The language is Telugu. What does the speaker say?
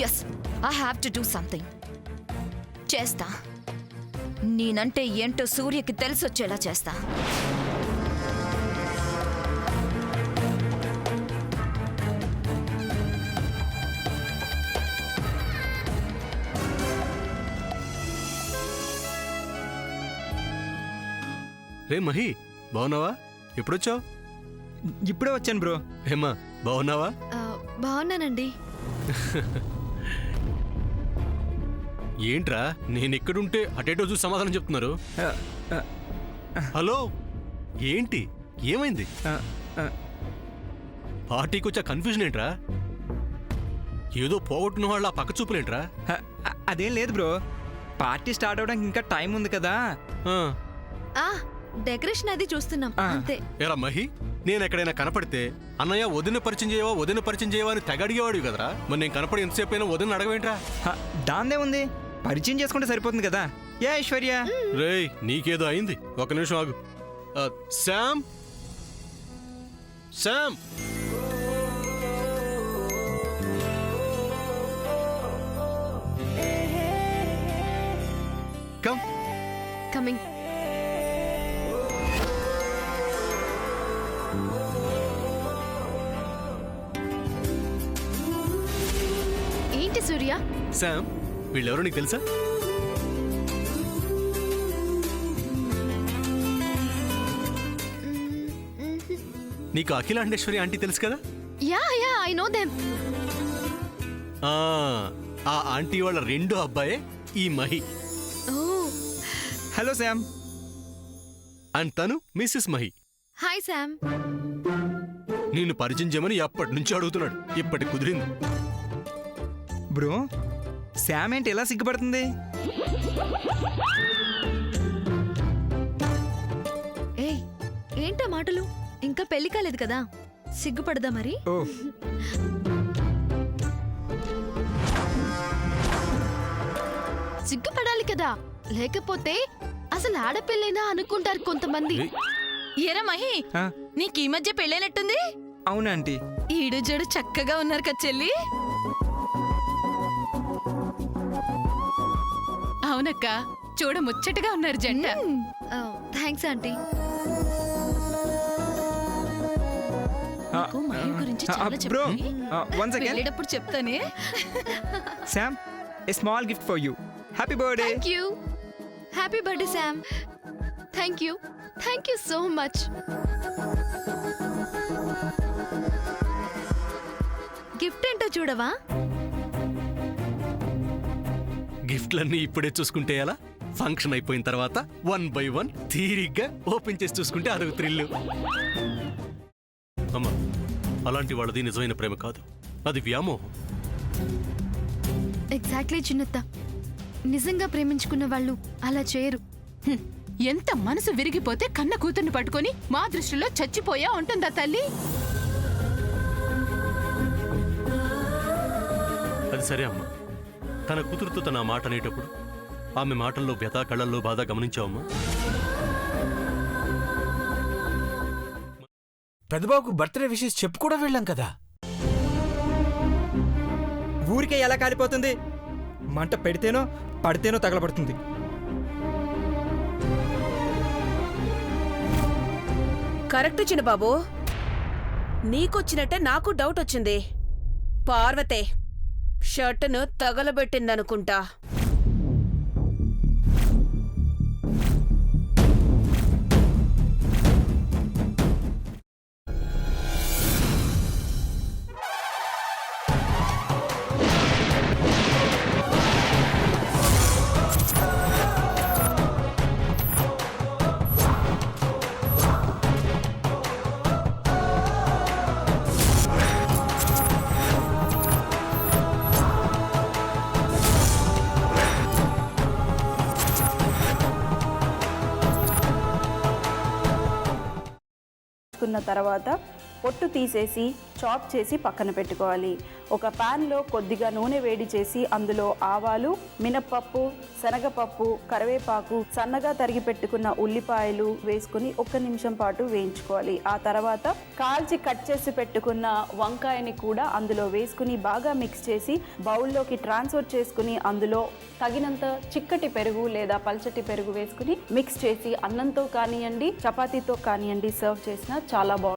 Yes, I have to do something. చేస్తా. నేనంటే ఏంటో సూర్యకి తెలిసొచ్చేలా చేస్తా. రే మహి, బాగున్నావా? ఎప్పుడొచ్చావు? ఇప్పుడే వచ్చాను బ్రో. హేమా, బాగున్నావా? బాగున్నానండి. ఏంట్రా, నేను ఎక్కడుంటే అటేటో చూసి సమాధానం చెప్తున్నారు. హలో, ఏంటి, ఏమైంది? పార్టీకి వచ్చా కన్ఫ్యూజన్ ఏంట్రా? ఏదో పోగొట్టిన వాళ్ళ పక్క చూపులేంట్రా? అదేం లేదు బ్రో, పార్టీ స్టార్ట్ అవడానికి ఇంకా టైం ఉంది కదా. డెకరేషన్ అది చూస్తున్నాం అంతే. ఎరా మహి, నేను ఎక్కడైనా కనపడితే అన్నయ్య వదిన పరిచయం చేయవా అని తెగ అడిగేవాడు కదరా. మరి నేను కనపడి ఎంతసేపు అయినా వదిన అడగవేంట్రా? దాందే ఉంది, పరిచయం చేసుకుంటే సరిపోతుంది కదా. ఏ ఐశ్వర్య, రేయ్ నీకేదో అయింది, ఒక నిమిషం ఆగు. Sam, Sam, come. కమింగ్. ఏంటి సూర్య? శామ్, వీళ్ళెవరో నీకు తెలుసా? నీకు అఖిలాండేశ్వరి ఆంటీ తెలుసు కదా? Yeah I know them. ఆ ఆంటీ వాళ్ళ రెండో అబ్బాయే ఈ మహి. Hello Sam. అండ్ తను మిస్సెస్ మహి. Hi Sam. నిన్ను పరిచయం చేయమని ఎప్పటి నుంచి అడుగుతున్నాడు, ఇప్పటి కుదిరింది. బ్రో, శామ్ ఏంటి ఎలా సిగ్గుపడుతుంది? ఏయ్, ఏంటా మాటలు? ఇంకా పెళ్లి కాలేదు కదా, సిగ్గుపడదా మరి? ఓ, సిగ్గుపడాలి కదా, లేకపోతే అసలు ఆడపిల్లైనా అనుకుంటారు కొంతమంది. ఎరా మహి, నీకు ఈ మధ్య పెళ్ళైనట్టుంది? అవునా ఆంటీ? ఈడు జడు చక్కగా ఉన్నారు కదా చెల్లి. అవునక్క, చూడ ముచ్చటగా ఉన్నారు జంట. Thanks aunty. మహి గురించి చాలా బ్రో, చెప్పాలి. వన్స్ అగైన్ వెళ్ళేటప్పుడు చెప్తానే. Sam, a small gift for you. Happy birthday. Thank you. Happy birthday Sam. Thank you so much. Gift ఏంటో చూడవా? గిఫ్ట్లన్నీ ఇప్పుడే చూసుకుంటే ఎలా? ఫంక్షన్ అయిపోయిన తర్వాత 1 by 1 తీరిగ్గా ఓపెన్ చేసి చూసుకుంటే అదొక థ్రిల్లు. అమ్మా, అలాంటి వాళ్ళది నిజమైన ప్రేమ కాదు, అది వ్యామోహం. ఎగ్జాక్ట్లీ చిన్నత్త, నిజంగా ప్రేమించుకున్న వాళ్ళు అలా చేయరు. ఎంత మనసు విరిగిపోతే కన్న కూతుర్ని పట్టుకొని మా దృష్టిలో చచ్చిపోయా ఉంటుందా తల్లి? అది సరే అమ్మా, తన కూతురుతో తన మాట అనేటప్పుడు ఆమె మాటల్లో వ్యథ, కళ్ళల్లో బాధ గమనించావమ్మా? పెద్దబాబుకు బర్త్డే విషెస్ చెప్పు కూడా వెళ్ళాం కదా. ఊరికే ఎలా కాలిపోతుంది? మంట పెడితేనో పడితేనో తగలబడుతుంది. కరెక్ట్ చిన్నబాబు, నీకొచ్చినట్టే నాకు డౌట్ వచ్చింది. పార్వతే షర్టును తగలబెట్టిందనుకుంటా. కున్న తర్వాత పొట్టు తీసేసి చాప్ చేసి పక్కన పెట్టుకోవాలి. ఒక ప్యాన్లో కొద్దిగా నూనె వేడి చేసి అందులో ఆవాలు, మినప్పప్పు, శనగపప్పు, కరివేపాకు, సన్నగా తరిగి పెట్టుకున్న ఉల్లిపాయలు వేసుకుని 1 నిమిషం పాటు వేయించుకోవాలి. ఆ తర్వాత కాల్చి కట్ చేసి పెట్టుకున్న వంకాయని కూడా అందులో వేసుకుని బాగా మిక్స్ చేసి బౌల్లోకి ట్రాన్స్ఫర్ చేసుకుని అందులో తగినంత చిక్కటి పెరుగు లేదా పల్చటి పెరుగు వేసుకుని మిక్స్ చేసి అన్నంతో కానివ్వండి, చపాతీతో కానివ్వండి సర్వ్ చేసినా చాలా బాగుంటుంది.